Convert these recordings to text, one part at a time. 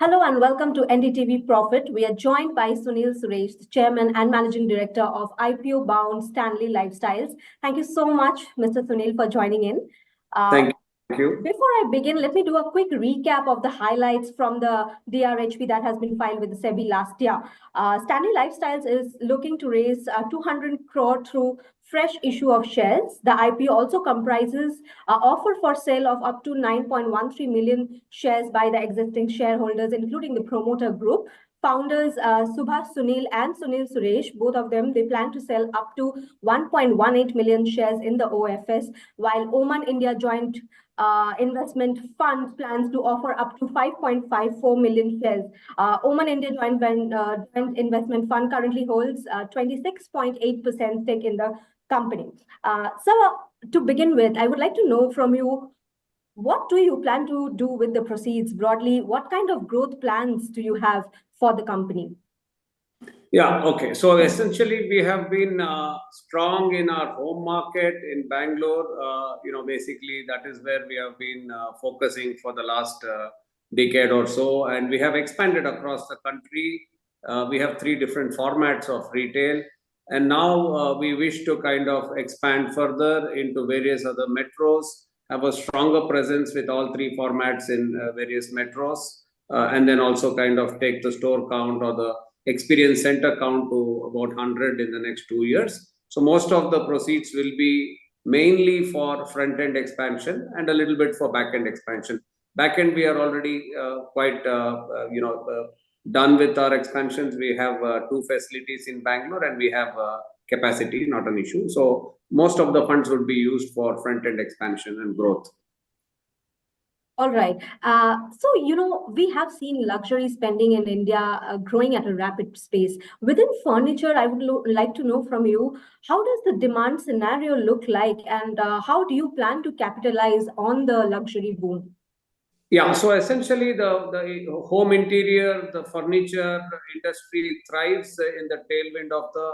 Hello and welcome to NDTV Profit. We are joined by Sunil Suresh, the Chairman and Managing Director of IPO-Bound Stanley Lifestyles. Thank you so much, Mr. Sunil, for joining in. Thank you. Before I begin, let me do a quick recap of the highlights from the DRHP that has been filed with the SEBI last year. Stanley Lifestyles is looking to raise 200 crore through fresh issue of shares. The IPO also comprises offer for sale of up to 9.13 million shares by the existing shareholders, including the promoter group. Founders Subhash Sunil and Sunil Suresh, both of them, they plan to sell up to 1.18 million shares in the OFS, while Oman India Joint Investment Fund plans to offer up to 5.54 million shares. Oman India Joint Investment Fund currently holds 26.8% stake in the company. So, to begin with, I would like to know from you, what do you plan to do with the proceeds broadly? What kind of growth plans do you have for the company? Yeah, okay. So essentially, we have been strong in our home market in Bangalore. Basically, that is where we have been focusing for the last decade or so. And we have expanded across the country. We have 3 different formats of retail. And now we wish to kind of expand further into various other metros, have a stronger presence with all 3 formats in various metros, and then also kind of take the store count or the experience center count to about 100 in the next 2 years. So most of the proceeds will be mainly for front-end expansion and a little bit for back-end expansion. Back-end, we are already quite done with our expansions. We have 2 facilities in Bangalore and we have capacity, not an issue. So most of the funds would be used for front-end expansion and growth. All right. We have seen luxury spending in India growing at a rapid pace. Within furniture, I would like to know from you, how does the demand scenario look like, and how do you plan to capitalize on the luxury boom? Yeah, so essentially the home interior, the furniture industry thrives in the tailwind of the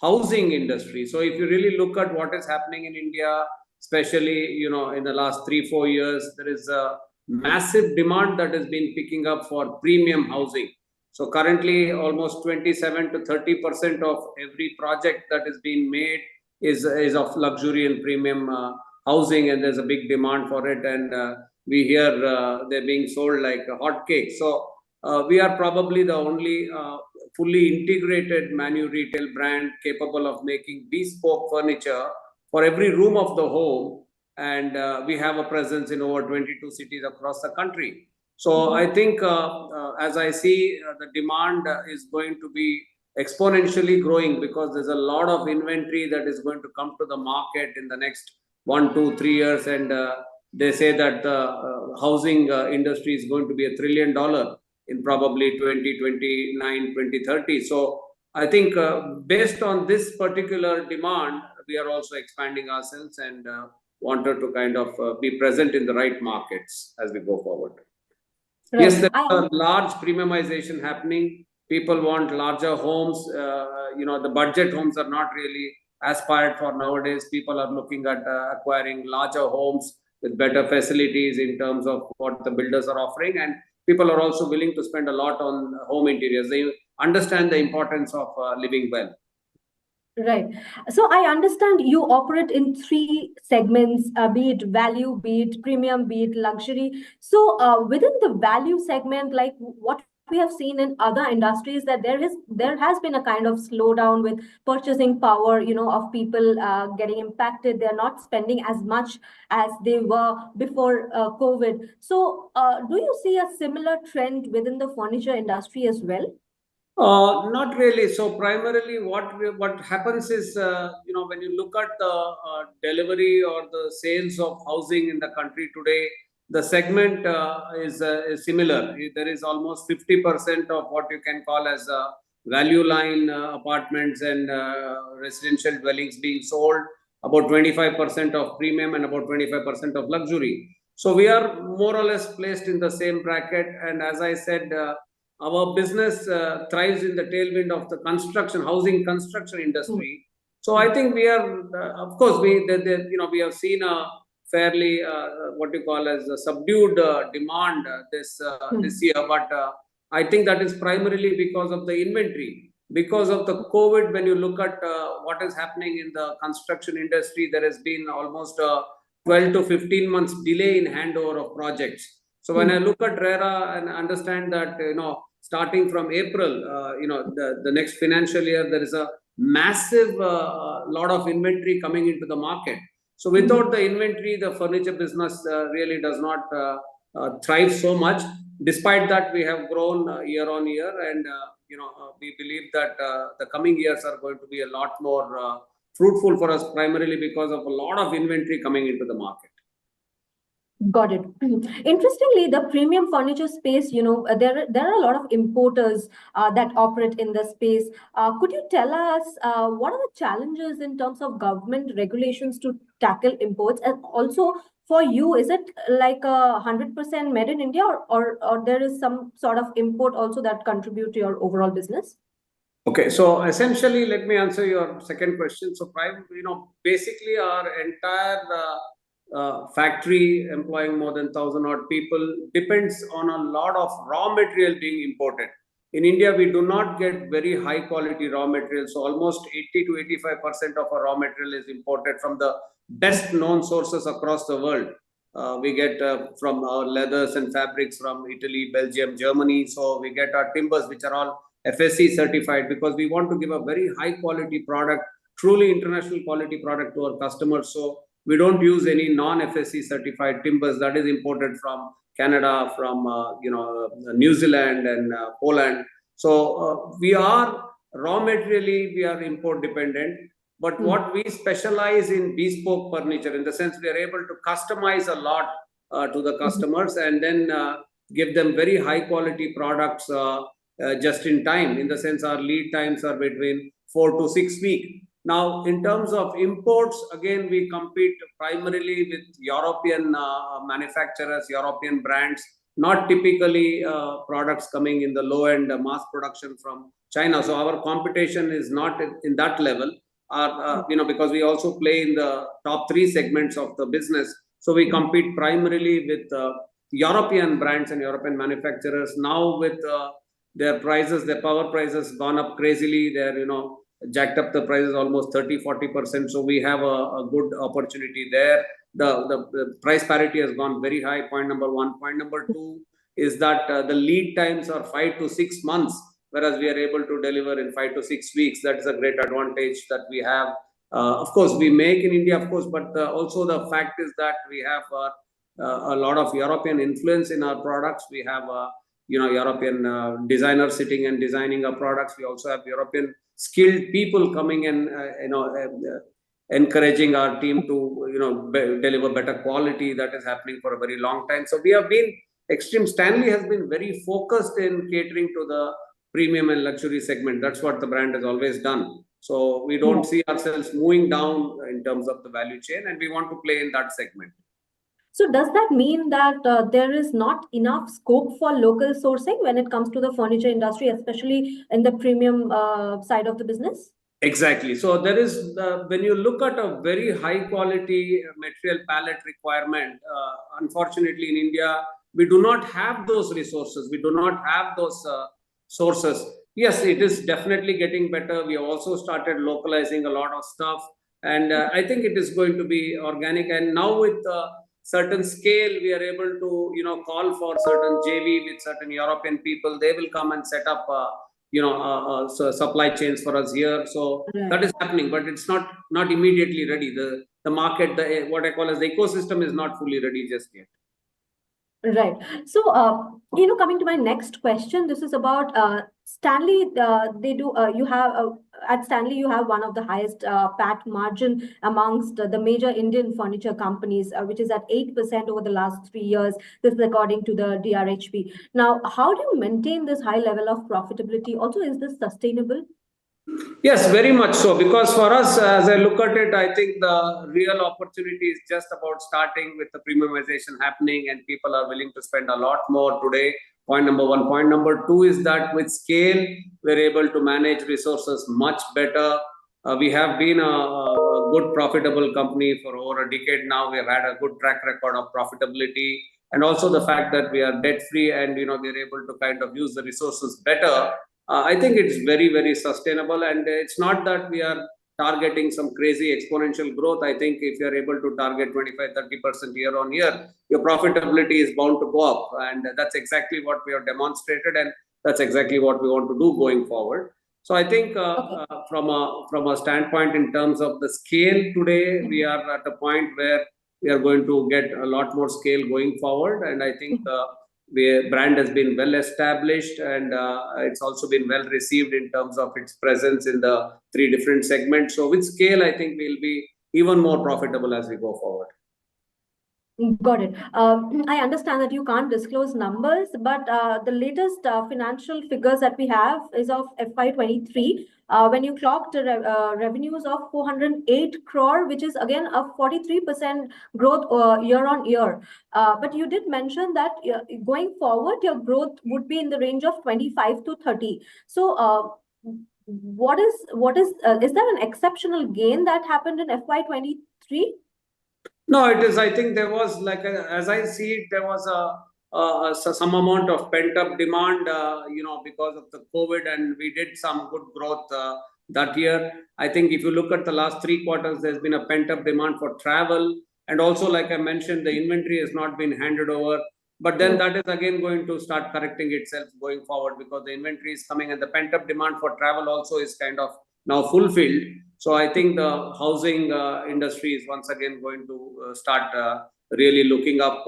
housing industry. So if you really look at what is happening in India, especially, in the last 3-4 years, there is a massive demand that has been picking up for premium housing. So currently, almost 27 to 30% of every project that is being made is of luxury and premium housing, and there's a big demand for it. And we hear they're being sold like a hotcake. So we are probably the only fully integrated Manu retail brand capable of making bespoke furniture for every room of the home, and we have a presence in over 22 cities across the country. So I think as I see, the demand is going to be exponentially growing because there's a lot of inventory that is going to come to the market in the next 1, 2, 3 years, and they say that the housing industry is going to be $1 trillion in probably 2029, 2030. So I think based on this particular demand, we are also expanding ourselves and wanted to kind of be present in the right markets as we go forward. Right. Yes, there's a large premiumization happening. People want larger homes. The budget homes are not really aspired for nowadays. People are looking at acquiring larger homes with better facilities in terms of what the builders are offering. And people are also willing to spend a lot on home interiors. They understand the importance of living well. Right. So I understand you operate in 3 segments, be it value, be it premium, be it luxury. So within the value segment, like what we have seen in other industries, that there has been a kind of slowdown with purchasing power, of people getting impacted. They're not spending as much as they were before COVID. So do you see a similar trend within the furniture industry as well? Not really. So primarily what happens is, when you look at the delivery or the sales of housing in the country today, the segment is similar. There is almost 50% of what you can call as value line apartments and residential dwellings being sold, about 25% of premium and about 25% of luxury. So we are more or less placed in the same bracket. And as I said, our business thrives in the tailwind of the housing construction industry. So I think we are, of course, we have seen a fairly what you call as a subdued demand this year, but I think that is primarily because of the inventory. Because of the COVID, when you look at what is happening in the construction industry, there has been almost 12 to 15 months delay in handover of projects. So when I look at RERA and understand that, starting from April, the next financial year, there is a massive lot of inventory coming into the market. So without the inventory, the furniture business really does not thrive so much. Despite that, we have grown year on year, and we believe that the coming years are going to be a lot more fruitful for us, primarily because of a lot of inventory coming into the market. Got it. Interestingly, the premium furniture space, there are a lot of importers that operate in the space. Could you tell us what are the challenges in terms of government regulations to tackle imports? And also for you, is it like 100% made in India, or there is some sort of import also that contribute to your overall business? Okay, so essentially, let me answer your second question. So, basically, our entire factory employing more than 1,000 odd people depends on a lot of raw material being imported. In India, we do not get very high quality raw materials. So almost 80 to 85% of our raw material is imported from the best known sources across the world. We get from our leathers and fabrics from Italy, Belgium, Germany. So we get our timbers, which are all FSC certified, because we want to give a very high quality product, truly international quality product to our customers. So we don't use any non-FSC certified timbers that is imported from Canada, from New Zealand and Poland. So we are raw materially, we are import dependent. But what we specialize in bespoke furniture, in the sense we are able to customize a lot to the customers and then give them very high quality products just in time. In the sense our lead times are between 4 to 6 weeks. Now, in terms of imports, again, we compete primarily with European manufacturers, European brands, not typically products coming in the low-end mass production from China. So our competition is not in that level, because we also play in the top 3 segments of the business. So we compete primarily with European brands and European manufacturers. Now with their prices, their power prices gone up crazily. They're, jacked up the prices almost 30-40%. So we have a good opportunity there. The price parity has gone very high. Point number 1. Point number 2 is that the lead times are 5 to 6 months, whereas we are able to deliver in 5 to 6 weeks. That is a great advantage that we have. Of course, we make in India, of course, but also the fact is that we have a lot of European influence in our products. We have European designers sitting and designing our products. We also have European skilled people coming and encouraging our team to deliver better quality. That is happening for a very long time. So we have been Stanley has been very focused in catering to the premium and luxury segment. That's what the brand has always done. So we don't see ourselves moving down in terms of the value chain, and we want to play in that segment. So does that mean that there is not enough scope for local sourcing when it comes to the furniture industry, especially in the premium side of the business? Exactly. So there is, when you look at a very high quality material palette requirement, unfortunately in India, we do not have those resources. We do not have those sources. Yes, it is definitely getting better. We have also started localizing a lot of stuff. And I think it is going to be organic. And now with certain scale, we are able to, call for certain JV with certain European people. They will come and set up, supply chains for us here. So that is happening, but it's not immediately ready. The market, what I call as the ecosystem, is not fully ready just yet. Right. So, coming to my next question, this is about Stanley. At Stanley, you have one of the highest PAT margin amongst the major Indian furniture companies, which is at 8% over the last 3 years. This is according to the DRHP. Now, how do you maintain this high level of profitability? Also, is this sustainable? Yes, very much so. Because for us, as I look at it, I think the real opportunity is just about starting with the premiumization happening, and people are willing to spend a lot more today. Point number 1. Point number 2 is that with scale, we're able to manage resources much better. We have been a good profitable company for over a decade now. We have had a good track record of profitability. and also the fact that we are debt free and we're able to kind of use the resources better. I think it's very, very sustainable, and it's not that we are targeting some crazy exponential growth. I think if you're able to target 25-30% year on year, your profitability is bound to go up, and that's exactly what we have demonstrated, and that's exactly what we want to do going forward. So I think from a standpoint in terms of the scale today, we are at a point where we are going to get a lot more scale going forward, and I think the brand has been well established, and it's also been well received in terms of its presence in the 3 different segments. So with scale, I think we'll be even more profitable as we go forward. Got it. I understand that you can't disclose numbers, but the latest financial figures that we have is of FY23, when you clocked revenues of 408 crore, which is again a 43% growth year on year. But you did mention that going forward, your growth would be in the range of 25 to 30. So what is there an exceptional gain that happened in FY23? No, it is. I think there was as I see it, there was some amount of pent up demand, because of the COVID, and we did some good growth that year. I think if you look at the last 3 quarters, there's been a pent up demand for travel, and also, like I mentioned, the inventory has not been handed over. But then that is again going to start correcting itself going forward, because the inventory is coming, and the pent up demand for travel also is kind of now fulfilled. So I think the housing industry is once again going to start really looking up,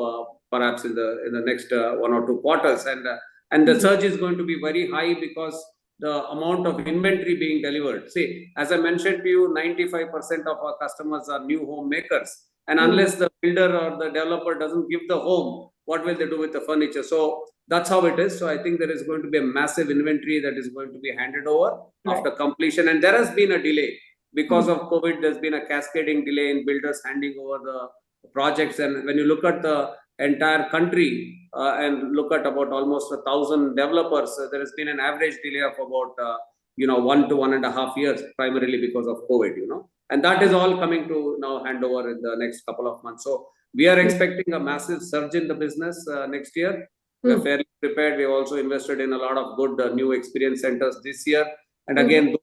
perhaps in the next 1 or 2 quarters, and the surge is going to be very high because the amount of inventory being delivered. See, as I mentioned to you, 95% of our customers are new home makers, and unless the builder or the developer doesn't give the home, what will they do with the furniture? So that's how it is. So I think there is going to be a massive inventory that is going to be handed over after completion, and there has been a delay. Because of COVID, there's been a cascading delay in builders handing over the projects. And when you look at the entire country and look at about almost 1,000 developers, there has been an average delay of about 1 to 1.5 years, primarily because of COVID. And that is all coming to now hand over in the next couple of months. So we are expecting a massive surge in the business next year. We are fairly prepared. We have also invested in a lot of good new experience centers this year. And again,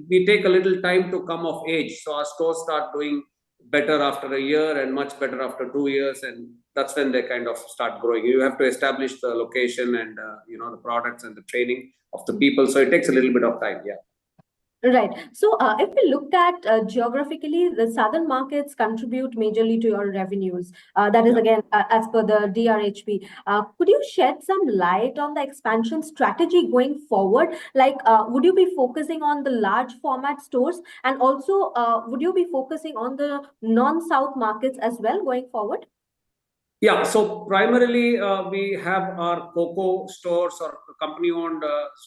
we take a little time to come of age. So our stores start doing better after a year and much better after 2 years. And that's when they kind of start growing. You have to establish the location and, the products and the training of the people. So it takes a little bit of time. Yeah. Right. So if we look at geographically, the southern markets contribute majorly to your revenues. That is again, as per the DRHP. Could you shed some light on the expansion strategy going forward? Like, would you be focusing on the large format stores, and also would you be focusing on the non-south markets as well going forward? Yeah, so primarily we have our COCO stores or company-owned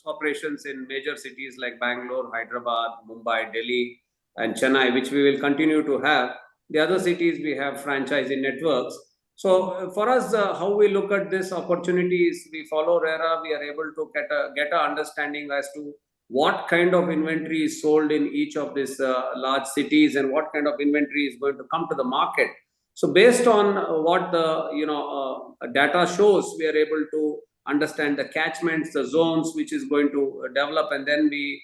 operations in major cities like Bangalore, Hyderabad, Mumbai, Delhi, and Chennai, which we will continue to have. The other cities we have franchising networks. So for us, how we look at this opportunity is we follow RERA. We are able to get an understanding as to what kind of inventory is sold in each of these large cities and what kind of inventory is going to come to the market. So based on what the data shows, we are able to understand the catchments, the zones which is going to develop, and then we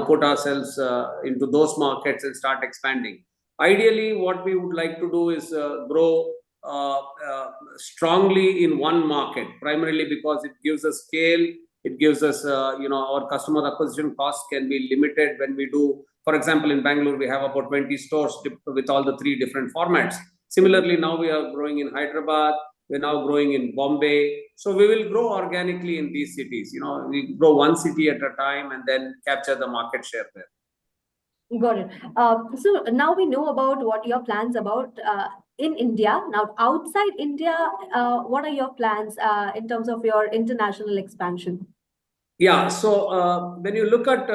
put ourselves into those markets and start expanding. Ideally, what we would like to do is grow strongly in one market, primarily because it gives us scale. It gives us, our customer acquisition costs can be limited when we do. For example, in Bangalore, we have about 20 stores with all the 3 different formats. Similarly, now we are growing in Hyderabad. We're now growing in Bombay. So we will grow organically in these cities. We grow one city at a time and then capture the market share there. Got it. So now we know about what your plans about in India. Now, outside India, what are your plans in terms of your international expansion? Yeah, so when you look at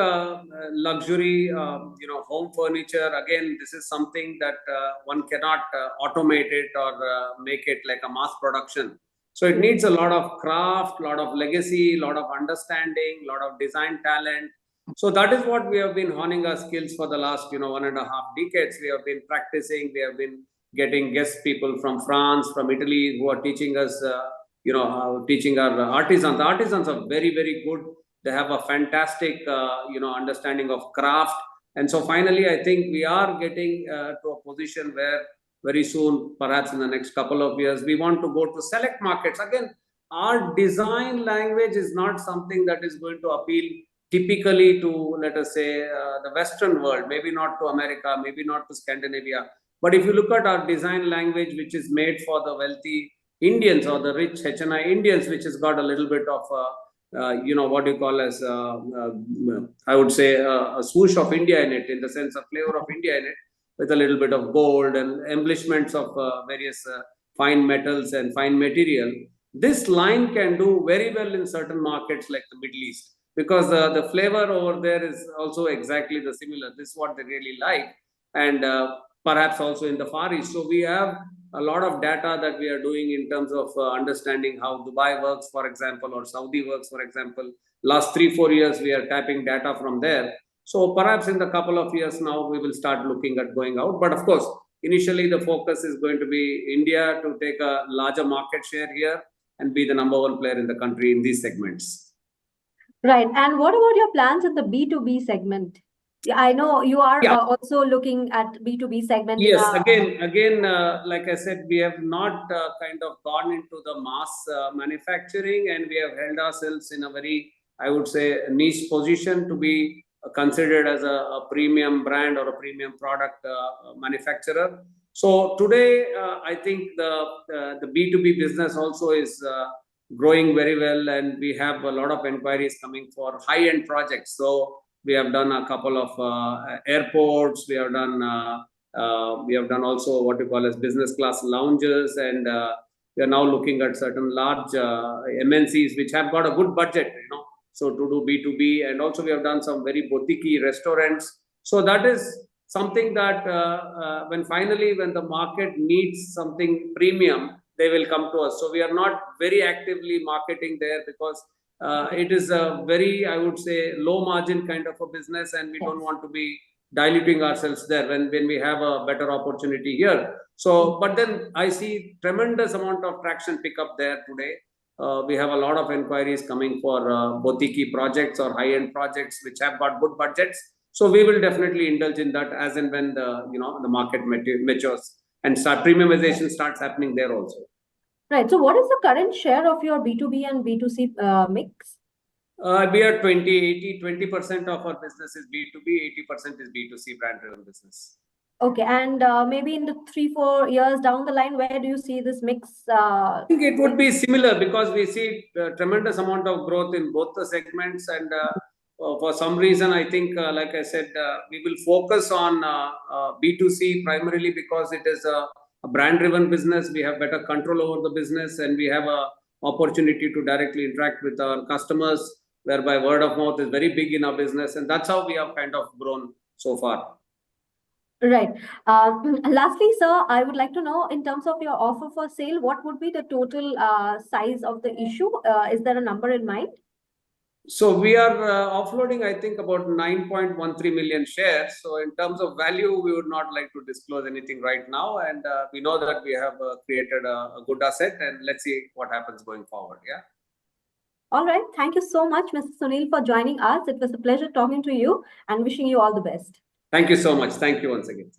luxury, home furniture, again, this is something that one cannot automate it or make it like a mass production. So it needs a lot of craft, a lot of legacy, a lot of understanding, a lot of design talent. So that is what we have been honing our skills for the last 1.5 decades. We have been practicing. We have been getting guest people from France, from Italy, who are teaching us, teaching our artisans. The artisans are very, very good. They have a fantastic, understanding of craft. And so finally, I think we are getting to a position where very soon, perhaps in the next couple of years, we want to go to select markets. Again, our design language is not something that is going to appeal typically to, let us say, the Western world, maybe not to America, maybe not to Scandinavia. But if you look at our design language, which is made for the wealthy Indians or the rich HNI Indians, which has got a little bit of, what you call as, I would say, a swoosh of India in it, in the sense of flavor of India in it, with a little bit of gold and embellishments of various fine metals and fine material. This line can do very well in certain markets like the Middle East, because the flavor over there is also exactly the similar. This is what they really like. And perhaps also in the Far East. So we have a lot of data that we are doing in terms of understanding how Dubai works, for example, or Saudi works, for example. Last 3-4 years, we are tapping data from there. So perhaps in the couple of years now, we will start looking at going out. But of course, initially the focus is going to be India to take a larger market share here and be the #1 player in the country in these segments. Right. And what about your plans in the B2B segment? Yeah, I know you are also looking at B2B segment. Yes, again, like I said, we have not kind of gone into the mass manufacturing, and we have held ourselves in a very, I would say, niche position to be considered as a premium brand or a premium product manufacturer. So today, I think the B2B business also is growing very well, and we have a lot of inquiries coming for high-end projects. So we have done a couple of airports. We have done also what we call as business class lounges, and we are now looking at certain large MNCs which have got a good budget, so to do B2B. And also we have done some very boutique restaurants. So that is something that when the market needs something premium, they will come to us. So we are not very actively marketing there, because it is a very, I would say, low margin kind of a business, and we don't want to be diluting ourselves there when we have a better opportunity here. So, but then I see tremendous amount of traction pick up there today. We have a lot of inquiries coming for boutique projects or high-end projects which have got good budgets. So we will definitely indulge in that as and when the market matures and premiumization starts happening there also. Right. So what is the current share of your B2B and B2C mix? We are 20% of our business is B2B, 80% is B2C brand-driven business. Okay. And maybe in the 3-4 years down the line, where do you see this mix? I think it would be similar, because we see a tremendous amount of growth in both the segments. And for some reason, I think, like I said, we will focus on B2C primarily because it is a brand-driven business. We have better control over the business, and we have a opportunity to directly interact with our customers, whereby word of mouth is very big in our business. And that's how we have kind of grown so far. Right. Lastly, sir, I would like to know, in terms of your offer for sale, what would be the total size of the issue? Is there a number in mind? So we are offloading, I think, about 9.13 million shares. So in terms of value, we would not like to disclose anything right now. And we know that we have created a good asset, and let's see what happens going forward. Yeah. All right. Thank you so much, Mr. Sunil, for joining us. It was a pleasure talking to you, and wishing you all the best. Thank you so much. Thank you once again.